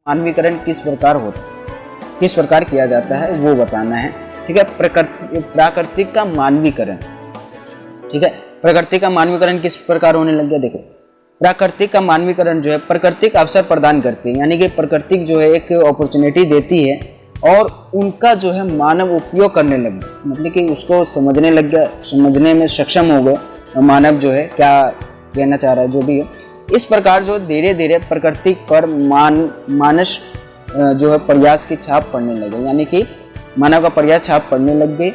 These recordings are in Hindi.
मानवीकरण किस प्रकार किया जाता है वो बताना है। ठीक है, प्राकृतिक का मानवीकरण। ठीक है, प्रकृति का मानवीकरण किस प्रकार होने लग गया। देखो, प्राकृतिक का मानवीकरण जो है प्राकृतिक अवसर प्रदान करती है, यानी कि प्राकृतिक जो है एक अपॉर्चुनिटी देती है और उनका जो है मानव उपयोग करने लग गया, मतलब कि उसको समझने लग गया, समझने में सक्षम हो गए मानव जो है क्या कहना चाह रहा है जो भी है। इस प्रकार जो धीरे धीरे प्रकृति पर मानस जो है प्रयास की छाप पड़ने लगे, यानी कि मानव का प्रयास छाप पड़ने लग गई।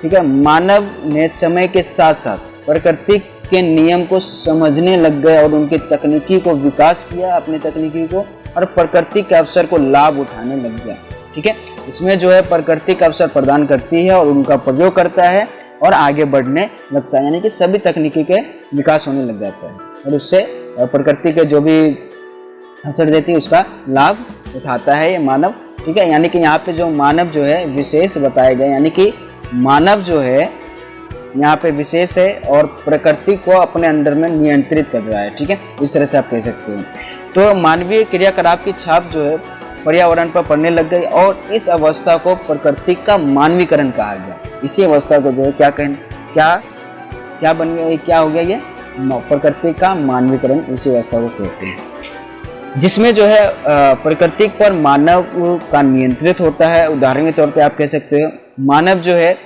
ठीक है, मानव ने समय के साथ साथ प्रकृति के नियम को समझने लग गए और उनकी तकनीकी को विकास किया, अपनी तकनीकी को, और प्रकृति के अवसर को लाभ उठाने लग गया। ठीक है, इसमें जो है प्रकृति का अवसर प्रदान करती है और उनका प्रयोग करता है और आगे बढ़ने लगता है, यानी कि सभी तकनीकी के विकास होने लग जाता है और उससे प्रकृति के जो भी अवसर देती है उसका लाभ उठाता है ये मानव। ठीक है, यानी कि यहाँ पे जो मानव जो है विशेष बताए गए, यानी कि मानव जो है यहाँ पे विशेष है और प्रकृति को अपने अंडर में नियंत्रित कर रहा है। ठीक है, इस तरह से आप कह सकते हो। तो मानवीय क्रियाकलाप की छाप जो है पर्यावरण पर पड़ने लग गई और इस अवस्था को प्रकृति का मानवीकरण कहा गया। इसी अवस्था को जो है क्या बन गया, क्या हो गया, ये प्रकृति का मानवीकरण, इसी अवस्था को कहते हैं, जिसमें जो है प्रकृति पर मानव का नियंत्रित होता है। उदाहरण के तौर पे आप कह सकते हो मानव जो है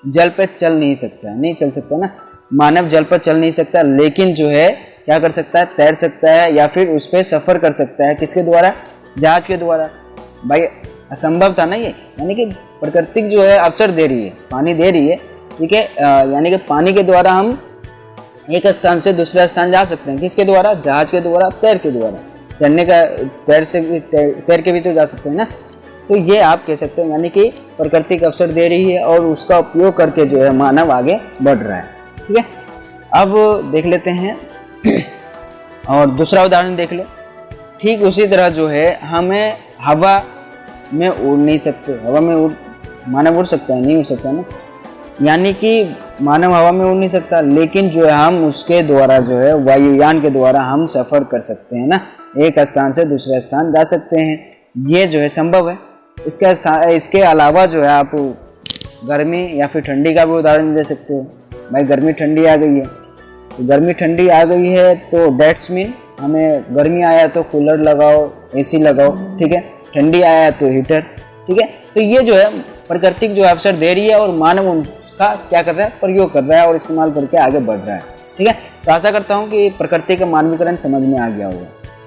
जल पे चल नहीं सकता, नहीं चल सकता ना, मानव जल पर चल नहीं सकता, लेकिन जो है क्या कर सकता है, तैर सकता है या फिर उस पर सफर कर सकता है। किसके द्वारा, जहाज के द्वारा। भाई असंभव था ना ये, यानी कि प्रकृति जो है अवसर दे रही है, पानी दे रही है। ठीक है, यानी कि पानी के द्वारा हम एक स्थान से दूसरा स्थान जा सकते हैं। किसके द्वारा, जहाज के द्वारा, तैर के द्वारा। तैर के भी तो जा सकते हैं ना। तो ये आप कह सकते हो, यानी कि प्रकृति का अवसर दे रही है और उसका उपयोग करके जो है मानव आगे बढ़ रहा है। ठीक है, अब देख लेते हैं और दूसरा उदाहरण देख लो। ठीक उसी तरह जो है हमें हवा में उड़ नहीं सकते, हवा में मानव उड़ सकता है, नहीं उड़ सकता ना, यानी कि मानव हवा में उड़ नहीं सकता, लेकिन जो है हम उसके द्वारा जो है वायुयान के द्वारा हम सफर कर सकते हैं ना, एक स्थान से दूसरे स्थान जा सकते हैं, ये जो है संभव है। इसके अलावा जो है आप गर्मी या फिर ठंडी का भी उदाहरण दे सकते हो। भाई गर्मी ठंडी आ गई है, तो गर्मी ठंडी आ गई है तो डेट्स मीन हमें गर्मी आया तो कूलर लगाओ, एसी लगाओ। ठीक है, ठंडी आया तो हीटर। ठीक है, तो ये जो है प्रकृति जो अवसर दे रही है और मानव उसका क्या कर रहा है, प्रयोग कर रहा है और इस्तेमाल करके आगे बढ़ रहा है। ठीक है, तो आशा करता हूँ कि प्रकृति का मानवीकरण समझ में आ गया होगा।